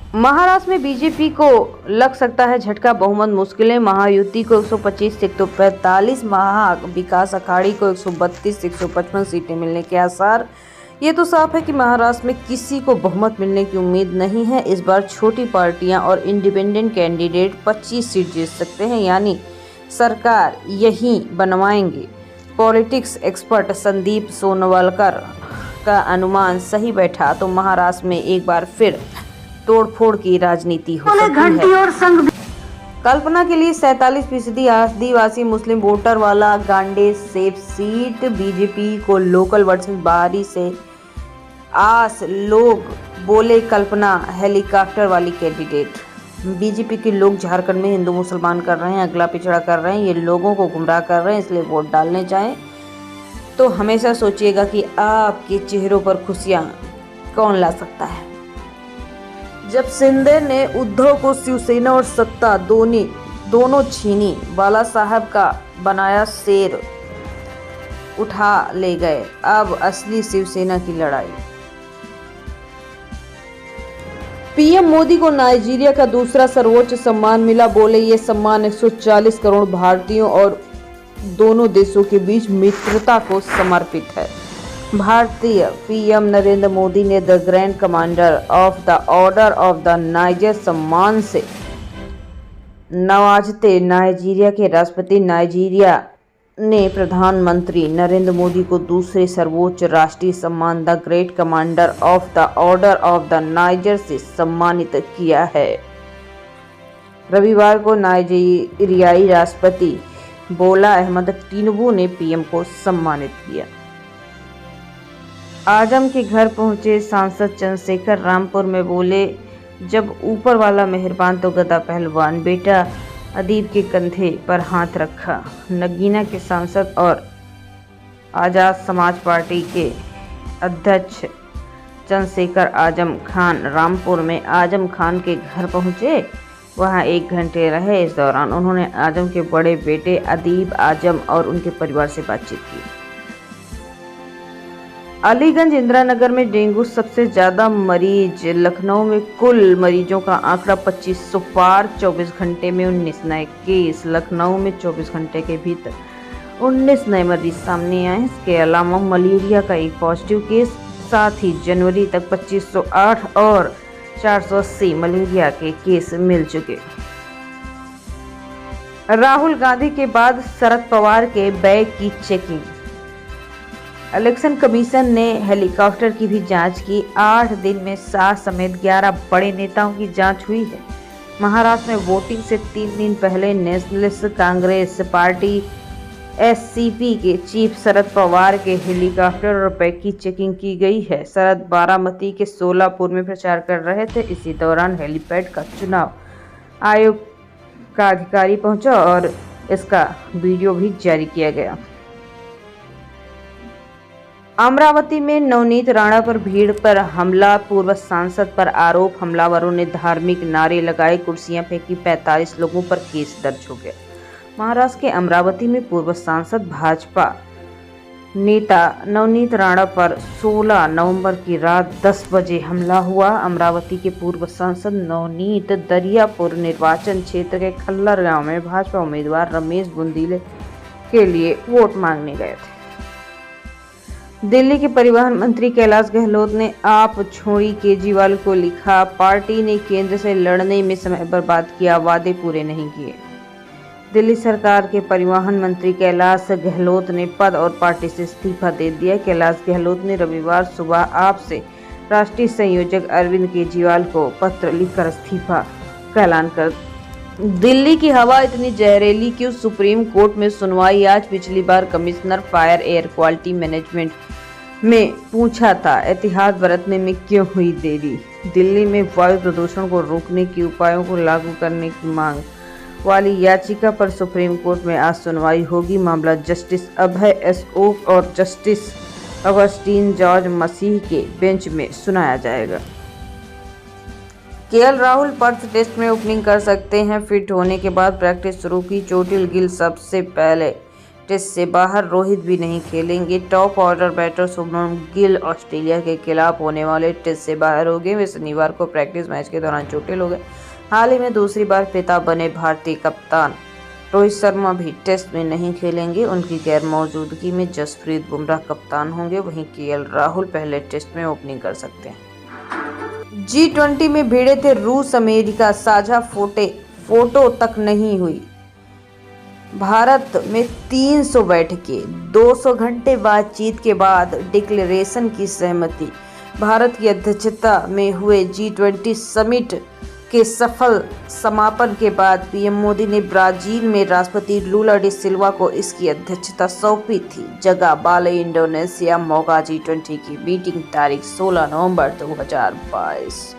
महाराष्ट्र में बीजेपी को लग सकता है झटका, बहुमत मुश्किलें। महायुति को 125 से 145, महाविकास अघाड़ी को 132 से 155 सीटें मिलने के आसार। ये तो साफ है कि महाराष्ट्र में किसी को बहुमत मिलने की उम्मीद नहीं है। इस बार छोटी पार्टियां और इंडिपेंडेंट कैंडिडेट 25 सीट जीत सकते हैं, यानी सरकार यही बनवाएंगे। पॉलिटिक्स एक्सपर्ट संदीप सोनवलकर का अनुमान सही बैठा तो महाराष्ट्र में एक बार फिर तोड़फोड़ की राजनीति हो सकती है। कल्पना के लिए 47% आदिवासी मुस्लिम वोटर वाला गांडे सेफ सीट। बीजेपी को लोकल वर्सेस बाहरी से आस, लोग बोले कल्पना हेलीकॉप्टर वाली कैंडिडेट। बीजेपी के लोग झारखंड में हिंदू मुसलमान कर रहे हैं, अगला पिछड़ा कर रहे हैं, ये लोगों को गुमराह कर रहे हैं, इसलिए वोट डालने जाएं तो हमेशा सोचिएगा कि आपके चेहरों पर खुशियां कौन ला सकता है। जब शिंदे ने उद्धव को शिवसेना और सत्ता दोनों छीनी, बाला साहब का बनाया शेर उठा ले गए। अब असली शिवसेना की लड़ाई। पीएम मोदी को नाइजीरिया का दूसरा सर्वोच्च सम्मान मिला। बोले ये सम्मान 140 करोड़ भारतीयों और दोनों देशों के बीच मित्रता को समर्पित है। भारतीय पीएम नरेंद्र मोदी ने the grand commander of the order of the niger सम्मान से नवाजते नाइजीरिया के राष्ट्रपति। नाइजीरिया ने प्रधानमंत्री नरेंद्र मोदी को दूसरे सर्वोच्च राष्ट्रीय सम्मान the great commander of the order of the niger से सम्मानित किया है। रविवार को नाइजीरियाई राष्ट्रपति बोला अहमद टिनुबू ने पीएम को सम्मानित किया। आजम के घर पहुंचे सांसद चंद्रशेखर रामपुर में बोले, जब ऊपर वाला मेहरबान तो गदा पहलवान। बेटा अदीब के कंधे पर हाथ रखा। नगीना के सांसद और आजाद समाज पार्टी के अध्यक्ष चंद्रशेखर आजम खान रामपुर में आजम खान के घर पहुंचे, वहां 1 घंटे रहे। इस दौरान उन्होंने आजम के बड़े बेटे अदीब आजम और उनके परिवार से बातचीत की। अलीगंज इंदिरानगर में डेंगू सबसे ज्यादा मरीज। लखनऊ में कुल मरीजों का आंकड़ा 2500 पार। 24 घंटे में 19 नए केस। लखनऊ में 24 घंटे के भीतर 19 नए मरीज सामने आए। इसके अलावा मलेरिया का एक पॉजिटिव केस। साथ ही जनवरी तक 2508 और 480 मलेरिया के केस मिल चुके। राहुल गांधी के बाद शरद पवार के बैग की चेकिंग। इलेक्शन कमीशन ने हेलीकॉप्टर की भी जांच की। 8 दिन में शाह समेत 11 बड़े नेताओं की जांच हुई है। महाराष्ट्र में वोटिंग से 3 दिन पहले नेशनलिस्ट कांग्रेस पार्टी एससीपी के चीफ शरद पवार के हेलीकॉप्टर और बैग की चेकिंग की गई है। शरद बारामती के सोलापुर में प्रचार कर रहे थे। इसी दौरान हेलीपैड का चुनाव आयोग का अधिकारी पहुंचा और इसका वीडियो भी जारी किया गया। अमरावती में नवनीत राणा पर भीड़ पर हमला। पूर्व सांसद पर आरोप। हमलावरों ने धार्मिक नारे लगाए, कुर्सियां फेंकी। 45 लोगों पर केस दर्ज हो गया। महाराष्ट्र के अमरावती में पूर्व सांसद भाजपा नेता नवनीत राणा पर 16 नवंबर की रात 10 बजे हमला हुआ। अमरावती के पूर्व सांसद नवनीत दरियापुर निर्वाचन क्षेत्र के खल्लर गांव में भाजपा उम्मीदवार रमेश बुंदीले के लिए वोट मांगने गए थे। दिल्ली के परिवहन मंत्री कैलाश गहलोत ने आप छोड़ी केजरीवाल को लिखा, पार्टी ने केंद्र से लड़ने में समय बर्बाद किया, वादे पूरे नहीं किए। दिल्ली सरकार के परिवहन मंत्री कैलाश गहलोत ने पद और पार्टी से इस्तीफा दे दिया। कैलाश गहलोत ने रविवार सुबह आप से राष्ट्रीय संयोजक अरविंद केजरीवाल को पत्र लिखकर इस्तीफा का ऐलान कर। दिल्ली की हवा इतनी जहरीली क्यों? सुप्रीम कोर्ट में सुनवाई आज। पिछली बार commissioner fire air quality management में पूछा था, एहतियात बरतने में क्यों हुई देरी? दिल्ली में वायु प्रदूषण को रोकने के उपायों को लागू करने की मांग वाली याचिका पर सुप्रीम कोर्ट में आज सुनवाई होगी। मामला जस्टिस अभय एस ओक और जस्टिस अगस्टीन जॉर्ज मसीह के बेंच में सुनाया जाएगा। केएल राहुल पर्थ टेस्ट में ओपनिंग कर सकते हैं। फिट होने के बाद प्रैक्टिस शुरू की। चोटिल गिल सबसे पहले टेस्ट से बाहर, रोहित भी नहीं खेलेंगे। Top order batter Shubman Gill Australia के खिलाफ होने वाले टेस्ट से बाहर हो गए। वे शनिवार को प्रैक्टिस मैच के दौरान चोटिल हो गए। हाल ही में दूसरी बार पिता बने भारतीय कप्तान रोहित शर्मा भी टेस्ट में नहीं खेलेंगे। उनकी गैर मौजूदगी में जसप्रीत बुमराह कप्तान होंगे। वहीं केएल राहुल पहले टेस्ट में ओपनिंग कर सकते हैं। G20 में भिड़े थे रूस अमेरिका, साझा फोटो तक नहीं हुई। भारत में 300 बैठकें, 200 घंटे बातचीत के बाद डिक्लेरेशन की सहमति। भारत की अध्यक्षता में हुए G20 समिट के सफल समापन के बाद पीएम मोदी ने ब्राजील में राष्ट्रपति लूला डी सिल्वा को इसकी अध्यक्षता सौंपी थी। जगह बाली, इंडोनेशिया। मौका G20 की मीटिंग, तारीख 16 नवंबर 2022।